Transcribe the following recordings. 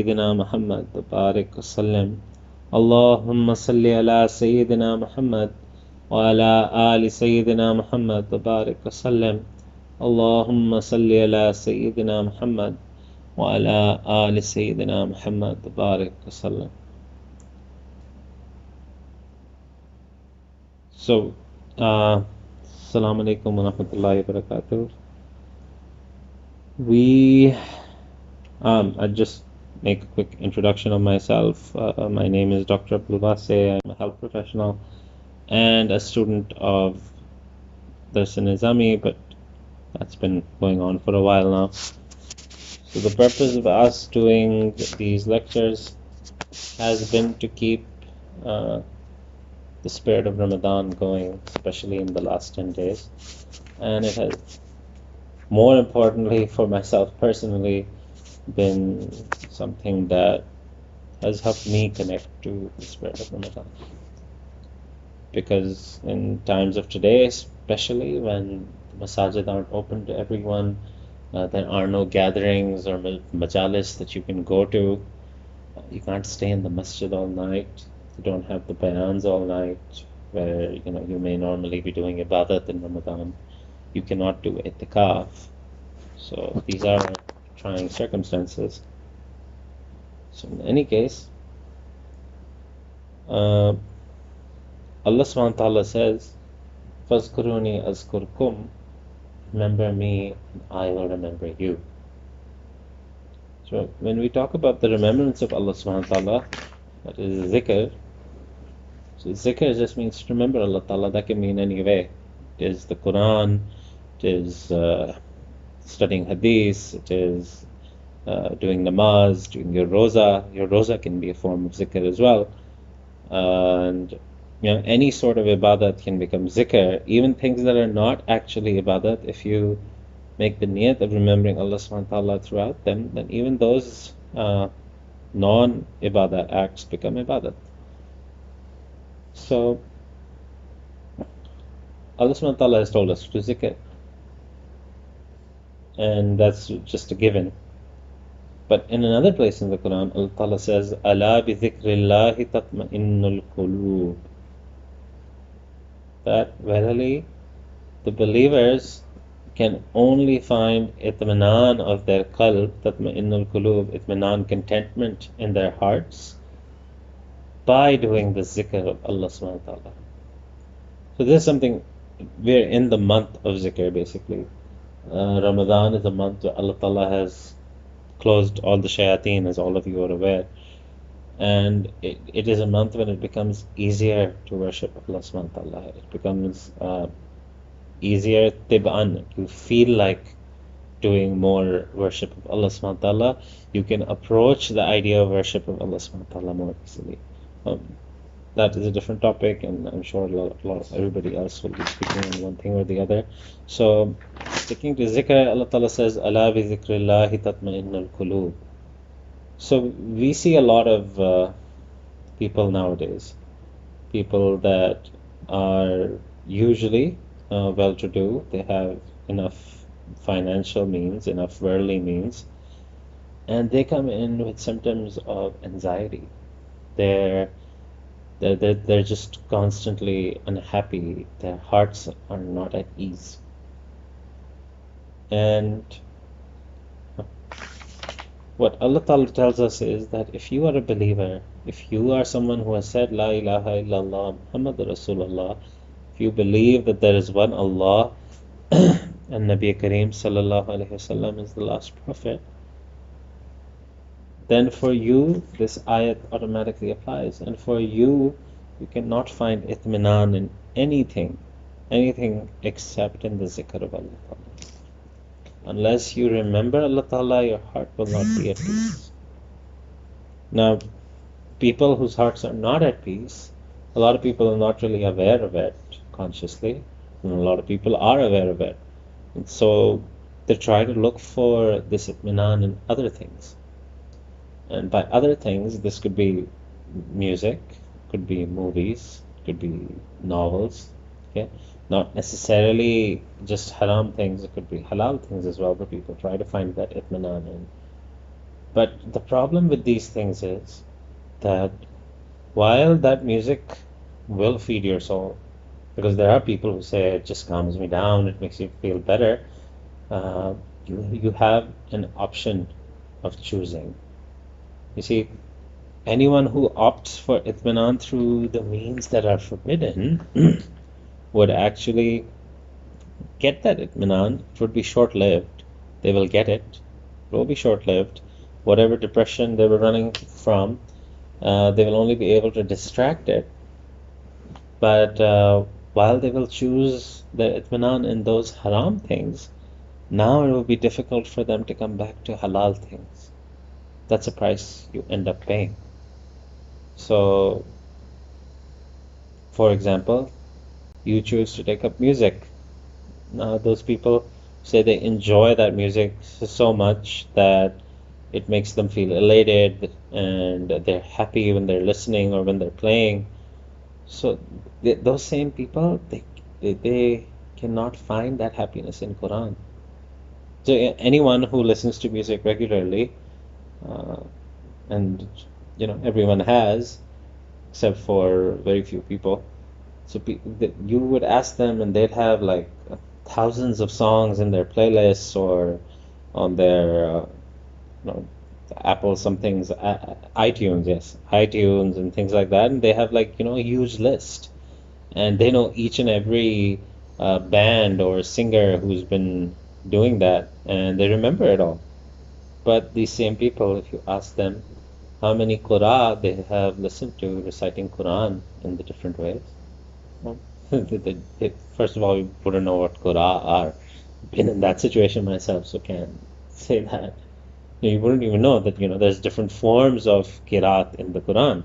Sayyidina Muhammad wa barik wa sallim. Allahumma salli ala Sayyidina Muhammad wa ala ali Sayyidina Muhammad wa barik wa sallim. Allahumma salli ala Sayyidina Muhammad wa ala ali Sayyidina Muhammad wa barik wa sallim. So, Assalamu alaikum wa rahmatullahi wa barakatuh. I'll just make a quick introduction of myself. My name is Dr. Abdul Wasey. I'm a health professional and a student of the Nizami, but that's been going on for a while now. So the purpose of us doing these lectures has been to keep the spirit of Ramadan going, especially in the last 10 days. And it has, more importantly for myself personally, been something that has helped me connect to the spirit of Ramadan. Because in times of today, especially when the masajid aren't open to everyone, there are no gatherings or majalis that you can go to. You can't stay in the masjid all night. You don't have the bayans all night, where you may normally be doing ibadat in Ramadan. You cannot do itikaf. So these are trying circumstances. So in any case, Allah subhanahu wa ta'ala says, "Fazkuruni azkurkum," remember me and I will remember you. So when we talk about the remembrance of Allah subhanahu wa ta'ala, that is zikr. So zikr just means to remember Allah ta'ala. That can mean any way. It is the Quran, it is studying Hadeeth, it is doing namaz, doing your roza. Your roza can be a form of zikr as well. And any sort of ibadat can become zikr. Even things that are not actually ibadat, if you make the niyat of remembering Allah subhanahu wa ta'ala throughout them, then even those non-ibadat acts become ibadat. So Allah subhanahu wa ta'ala has told us to do zikr, and that's just a given. But in another place in the Quran, Allah ta'ala says, "Ala bi dhikrillahi tatma'innul qulub," that verily the believers can only find itminan of their qalb, tatma'innul qulub, itminan, contentment in their hearts, by doing the zikr of Allah subhanahu wa ta'ala. So this is something, we're in the month of zikr basically. Ramadan is a month where Allah ta'ala has closed all the shayateen, as all of you are aware. And it is a month when it becomes easier to worship Allah subhanahu wa ta'ala. It becomes easier tib'an. You feel like doing more worship of Allah subhanahu wa ta'ala. You can approach the idea of worship of Allah subhanahu wa ta'ala more easily. That is a different topic, and I'm sure everybody else will be speaking on one thing or the other. So, sticking to zikr, Allah ta'ala says, "Ala bi dhikrillahi tatma'innul qulub." So we see a lot of people nowadays, people that are usually well-to-do, they have enough financial means, enough worldly means, and they come in with symptoms of anxiety. They're just constantly unhappy. Their hearts are not at ease. And what Allah Ta'ala tells us is that if you are a believer, if you are someone who has said La ilaha illallah Muhammadur Rasulullah, if you believe that there is one Allah and Nabi Kareem sallallahu alaihi wasallam is the last prophet, then for you this ayat automatically applies, and for you cannot find itminan in anything except in the zikr of Allah Ta'ala. Unless you remember Allah Ta'ala, your heart will not be at peace. Now, people whose hearts are not at peace, a lot of people are not really aware of it consciously, and a lot of people are aware of it. And so they try to look for this itminan in other things. And by other things, this could be music, could be movies, could be novels, okay? Not necessarily just haram things, it could be halal things as well, but people try to find that itminan in But the problem with these things is that while that music will feed your soul, because there are people who say it just calms me down, it makes you feel better, you have an option of choosing. You see, anyone who opts for itminan through the means that are forbidden would actually get that itminan. It would be short-lived. They will get it. It will be short-lived. Whatever depression they were running from, they will only be able to distract it. But while they will choose the itminan in those haram things, now it will be difficult for them to come back to halal things. That's a price you end up paying. So, for example, you choose to take up music. Now, those people say they enjoy that music so much that it makes them feel elated and they're happy when they're listening or when they're playing. So, those same people, they cannot find that happiness in Quran. So, anyone who listens to music regularly, and everyone has, except for very few people. So you would ask them, and they'd have like thousands of songs in their playlists or on their Apple somethings, iTunes, yes, iTunes and things like that, and they have like a huge list, and they know each and every band or singer who's been doing that, and they remember it all. But these same people, if you ask them how many qura they have listened to reciting Quran in the different ways, first of all, you wouldn't know what qura are. Been in that situation myself, so can't say that. You wouldn't even know that there's different forms of qiraat in the Quran.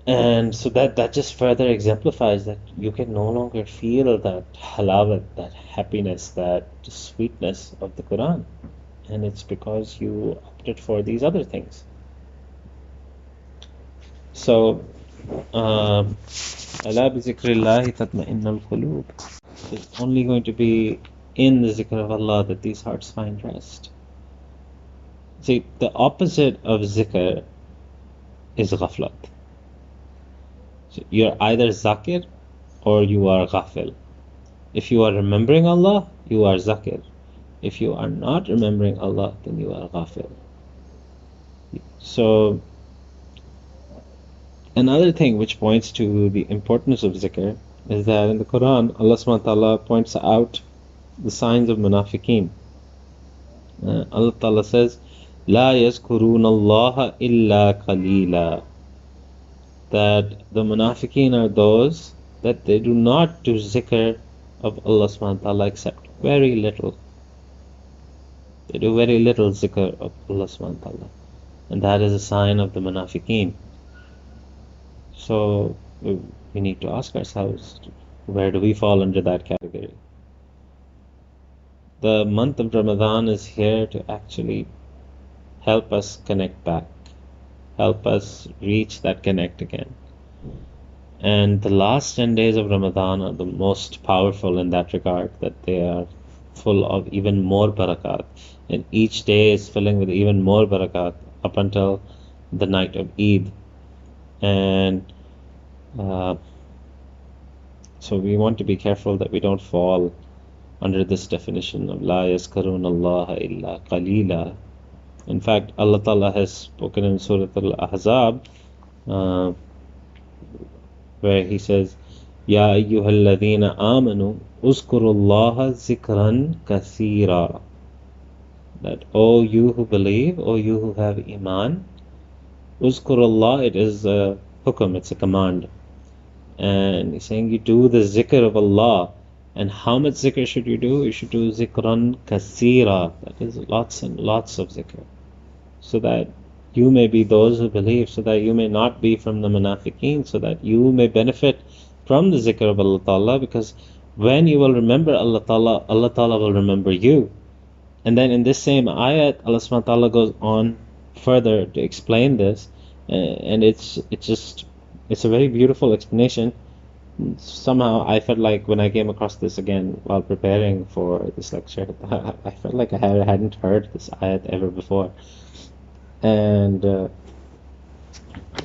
And so that just further exemplifies that you can no longer feel that halawat, that happiness, that sweetness of the Quran. And it's because you opted for these other things. So, ala bi zikrillahi tatma'innul qulub. It's only going to be in the zikr of Allah that these hearts find rest. See, the opposite of zikr is ghaflat. So you're either zakir or you are ghafil. If you are remembering Allah, you are zakir. If you are not remembering Allah, then you are ghafil. So, another thing which points to the importance of zikr is that in the Quran, Allah subhanahu wa ta'ala points out the signs of munafiqeen. Allah ta'ala says, La yazkuruna Allah illa qalila. That the munafiqeen are those that they do not do zikr of Allah subhanahu wa ta'ala except very little. They do very little zikr of Allah subhanahu wa ta'ala. And that is a sign of the munafiqeen. So we need to ask ourselves, where do we fall under that category? The month of Ramadan is here to actually help us connect back, help us reach that connect again. And the last 10 days of Ramadan are the most powerful in that regard, that they are full of even more barakat. And each day is filling with even more barakat up until the night of Eid. And so we want to be careful that we don't fall under this definition of La yazkarun Allah illa qalila. In fact, Allah Ta'ala has spoken in Surah Al-Ahzab where He says, Ya ayyuhalladhina amanu uzkurullaha zikran kathira. That, O you who believe, O you who have iman, uzkurullah, it is a hukum, it's a command. And He's saying you do the zikr of Allah. And how much zikr should you do? You should do zikran kathira. That is lots and lots of zikr. So that you may be those who believe, so that you may not be from the munafiqeen, so that you may benefit from the zikr of Allah Ta'ala, because when you will remember Allah Ta'ala will remember you. And then in this same ayat, Allah subhanahu wa ta'ala goes on further to explain this, and it's a very beautiful explanation, Somehow I felt like when I came across this again while preparing for this lecture, I felt like I hadn't heard this ayat ever before. And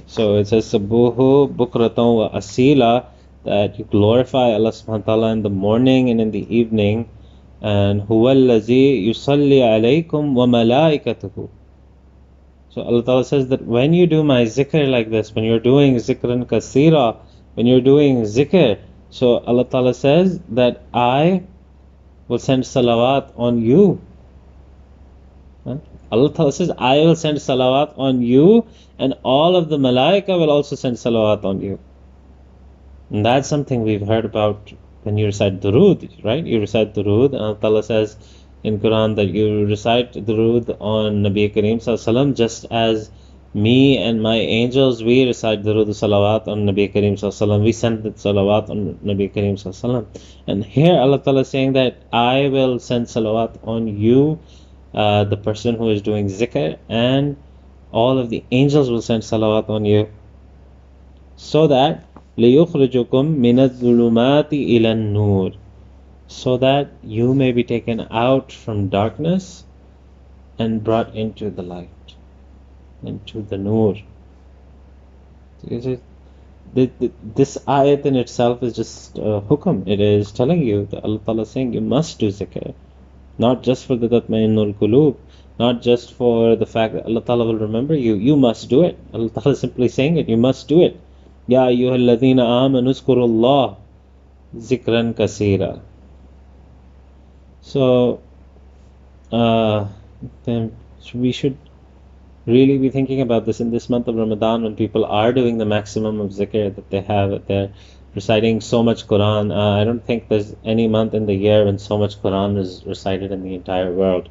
so it says, Sabuhu bukratan wa asila, that you glorify Allah subhanahu wa ta'ala in the morning and in the evening. And huwa allazi yusalli alaykum wa malaikatuhu. So Allah Ta'ala says that when you do my zikr like this, when you're doing zikran kasira, when you're doing zikr, so Allah Ta'ala says that I will send salawat on you. Allah Ta'ala says, I will send salawat on you, and all of the malaika will also send salawat on you. And that's something we've heard about when you recite durood, right? You recite durood, and Allah Ta'ala says in Quran that you recite durood on Nabi Kareem Sallallahu, just as me and my angels, we recite durood salawat on Nabi Kareem Sallallahu. We send the salawat on Nabi Kareem Sallallahu. And here Allah Ta'ala is saying that I will send salawat on you, the person who is doing zikr, and all of the angels will send salawat on you, so that لِيُخْرِجُكُم مِّنَ الظُّلُمَاتِ إِلَى النُّورِ, so that you may be taken out from darkness and brought into the light, into the nur. This ayat in itself is just hukum. It is telling you that Allah Ta'ala is saying you must do zikr, not just for the tatma'innul qulub, not just for the fact that Allah Ta'ala will remember you. You must do it. Allah Ta'ala is simply saying it. You must do it. Ya ayyuhalladhina amanu uzkurullah zikran kasira. So, then we should really be thinking about this in this month of Ramadan, when people are doing the maximum of zikr that they have, that they're reciting so much Quran. I don't think there's any month in the year when so much Quran is recited in the entire world,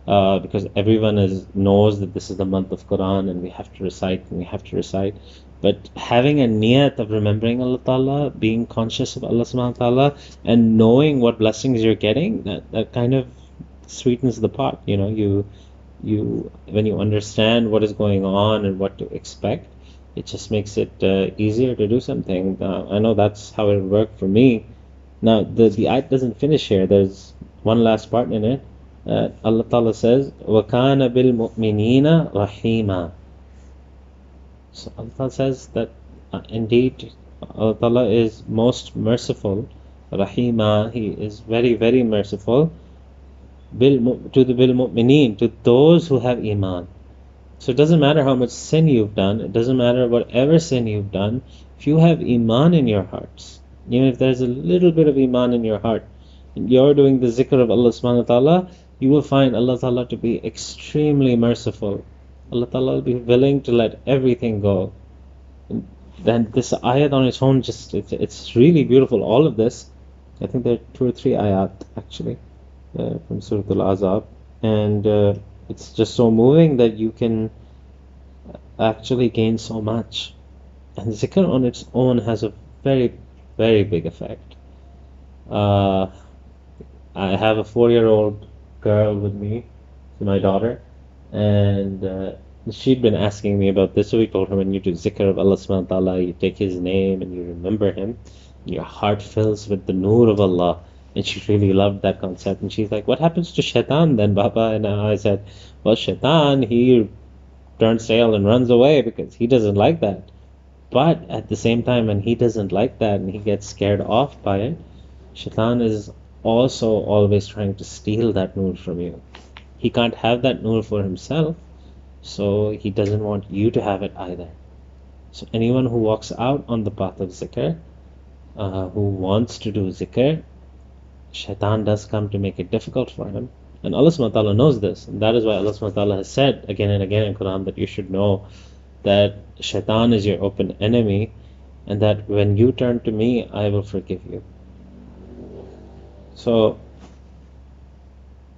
because everyone knows that this is the month of Quran and we have to recite and we have to recite. But having a niyat of remembering Allah Ta'ala, being conscious of Allah Subhanahu wa Ta'ala, and knowing what blessings you're getting, that kind of sweetens the pot. You know, you when you understand what is going on and what to expect, it just makes it easier to do something. I know that's how it worked for me. Now the ayat doesn't finish here. There's one last part in it. Allah Ta'ala says, وَكَانَ بِالْمُؤْمِنِينَ رَحِيمًا. So Allah Ta'ala says that indeed Allah Ta'ala is most merciful. Rahima, He is very, very merciful. To the bil mu'mineen, to those who have iman. So it doesn't matter how much sin you've done, it doesn't matter whatever sin you've done, if you have iman in your hearts, even if there's a little bit of iman in your heart, and you're doing the zikr of Allah subhanahu wa ta'ala, you will find Allah Ta'ala to be extremely merciful. Allah Ta'ala will be willing to let everything go. And then this ayat on its own, it's really beautiful. All of this, I think there are 2 or 3 ayat actually from Surah Al-Azab, and it's just so moving that you can actually gain so much. And zikr on its own has a very, very big effect. I have a 4-year-old girl with me, my daughter, and she'd been asking me about this. So we told her, when you do zikr of Allah subhanahu wa ta'ala, you take His name and you remember Him, your heart fills with the nur of Allah. And she really loved that concept. And she's like, what happens to shaitan then, Baba? And I said, well, shaitan, he turns tail and runs away because he doesn't like that. But at the same time, when he doesn't like that and he gets scared off by it, shaitan is also always trying to steal that nur from you. He can't have that nur for himself, so he doesn't want you to have it either. So anyone who walks out on the path of zikr, who wants to do zikr, shaitan does come to make it difficult for him. And Allah subhanahu wa ta'ala knows this. And that is why Allah subhanahu wa ta'ala has said again and again in Quran that you should know that shaitan is your open enemy, and that when you turn to me, I will forgive you. So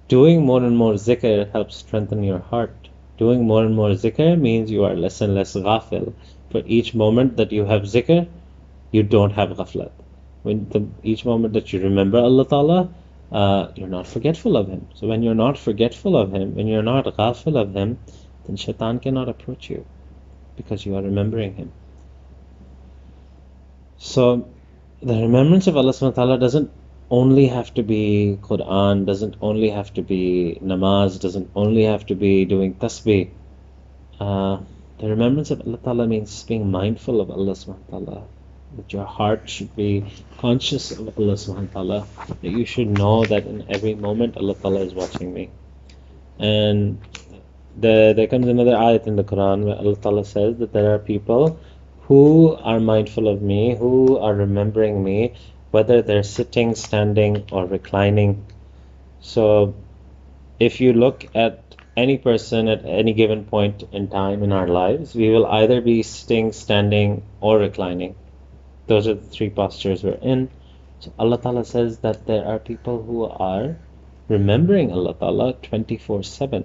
doing more and more zikr helps strengthen your heart. Doing more and more zikr means you are less and less ghafil. For each moment that you have zikr, you don't have ghaflat. Each moment that you remember Allah Ta'ala, you're not forgetful of Him. So when you're not forgetful of Him, when you're not ghafil of Him, then shaitan cannot approach you because you are remembering Him. So the remembrance of Allah subhanahu wa ta'ala doesn't only have to be Quran, doesn't only have to be namaz, doesn't only have to be doing tasbih. The remembrance of Allah ta'ala means being mindful of Allah subhanahu wa ta'ala. That your heart should be conscious of Allah subhanahu wa ta'ala. That you should know that in every moment Allah ta'ala is watching me. And there comes another ayat in the Quran where Allah ta'ala says that there are people who are mindful of me, who are remembering me, whether they're sitting, standing, or reclining. So if you look at any person at any given point in time in our lives, we will either be sitting, standing, or reclining. Those are the three postures we're in. So Allah Ta'ala says that there are people who are remembering Allah Ta'ala 24/7.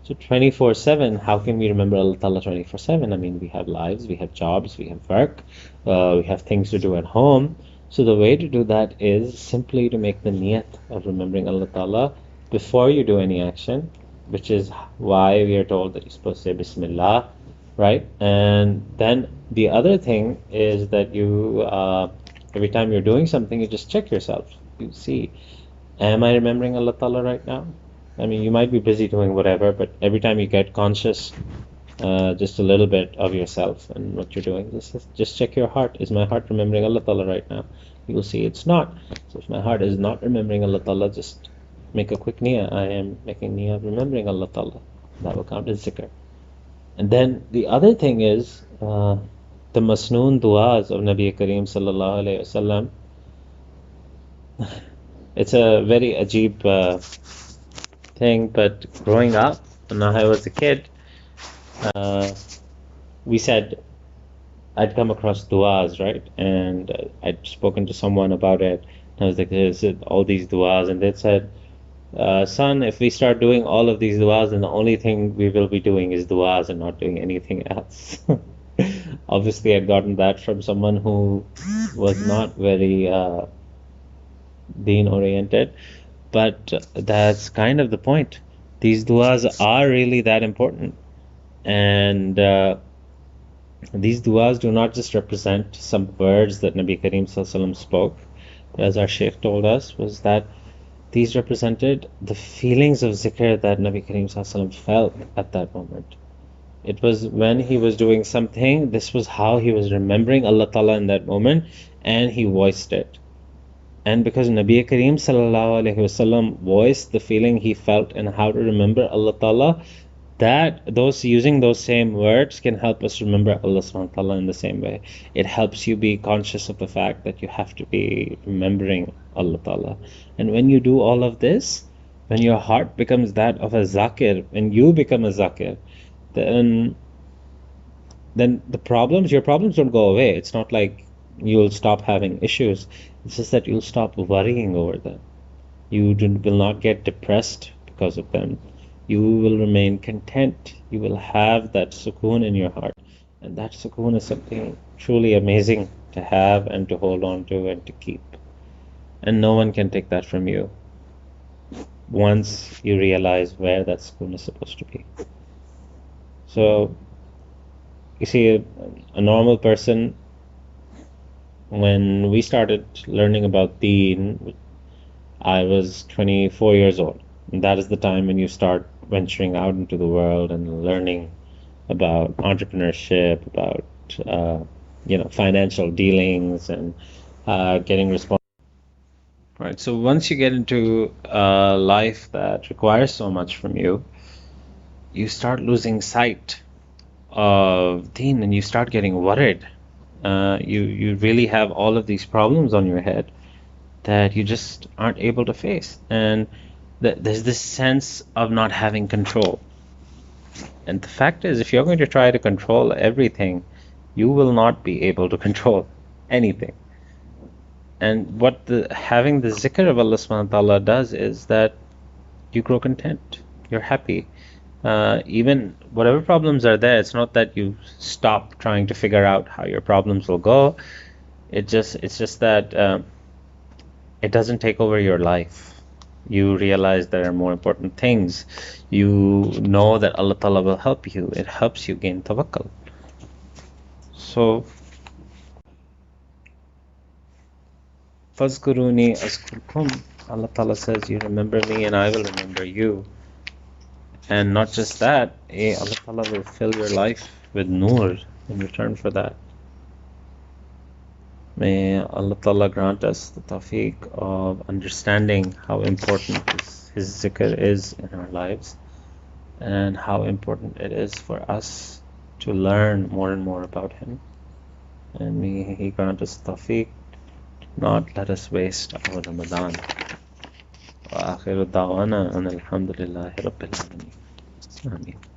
So 24/7, how can we remember Allah Ta'ala 24/7? I mean, we have lives, we have jobs, we have work, we have things to do at home. So the way to do that is simply to make the niyat of remembering Allah Ta'ala before you do any action, which is why we are told that you're supposed to say Bismillah, right? And then the other thing is that you, every time you're doing something, you just check yourself. You see, am I remembering Allah Ta'ala right now? I mean, you might be busy doing whatever, but every time you get conscious, just a little bit of yourself and what you're doing, just check your heart. Is my heart remembering Allah Ta'ala right now? You will see it's not. So if my heart is not remembering Allah Ta'ala, just make a quick niyyah. I am making niyyah of remembering Allah Ta'ala. That will count as zikr. And then the other thing is the masnoon du'as of Nabi Kareem Sallallahu Alaihi Wasallam. It's a very ajib thing, but growing up, when I was a kid, we said I'd come across du'as, right? And I'd spoken to someone about it. And I was like, there's all these du'as, and they said, son, if we start doing all of these du'as, then the only thing we will be doing is du'as and not doing anything else. Obviously, I'd gotten that from someone who was not very deen oriented, but that's kind of the point. These du'as are really that important, and these du'as do not just represent some words that Nabi Kareem Sallallahu Alaihi Wasallam spoke, but as our Shaykh told us, was that these represented the feelings of zikr that Nabi Kareem Sallallahu Alaihi Wasallam felt at that moment. It was when he was doing something, this was how he was remembering Allah Ta'ala in that moment, and he voiced it. And because Nabi Kareem Sallallahu Alaihi Wasallam voiced the feeling he felt and how to remember Allah Ta'ala, that using those same words can help us remember Allah Subhanahu wa Ta'ala in the same way. It helps you be conscious of the fact that you have to be remembering Allah Ta'ala. And when you do all of this, when your heart becomes that of a zakir, when you become a zakir, then your problems don't go away. It's not like you'll stop having issues. It's just that you'll stop worrying over them. You will not get depressed because of them. You will remain content. You will have that sukoon in your heart. And that sukoon is something truly amazing to have and to hold on to and to keep. And no one can take that from you once you realize where that sukoon is supposed to be. So, you see, a normal person, when we started learning about deen, I was 24 years old. And that is the time when you start venturing out into the world and learning about entrepreneurship, about financial dealings, and getting responsible. Right. So once you get into a life that requires so much from you, you start losing sight of deen, and you start getting worried. You really have all of these problems on your head that you just aren't able to face, and there's this sense of not having control. And the fact is, if you're going to try to control everything, you will not be able to control anything. And what having the zikr of Allah subhanahu wa ta'ala does is that you grow content, you're happy. Even whatever problems are there, it's not that you stop trying to figure out how your problems will go. It's just that it doesn't take over your life. You realize there are more important things. You know that Allah Ta'ala will help you. It helps you gain tawakkul. So Fazkuruni azkurkum. Allah Ta'ala says, you remember me and I will remember you. And not just that, Allah Ta'ala will fill your life with nur in return for that. May Allah Ta'ala grant us the tawfiq of understanding how important His zikr is in our lives and how important it is for us to learn more and more about Him. And may He grant us tawfiq, not let us waste our Ramadan. Wa akhiru da'wana an alhamdulillahi rabbil alameen. Ameen.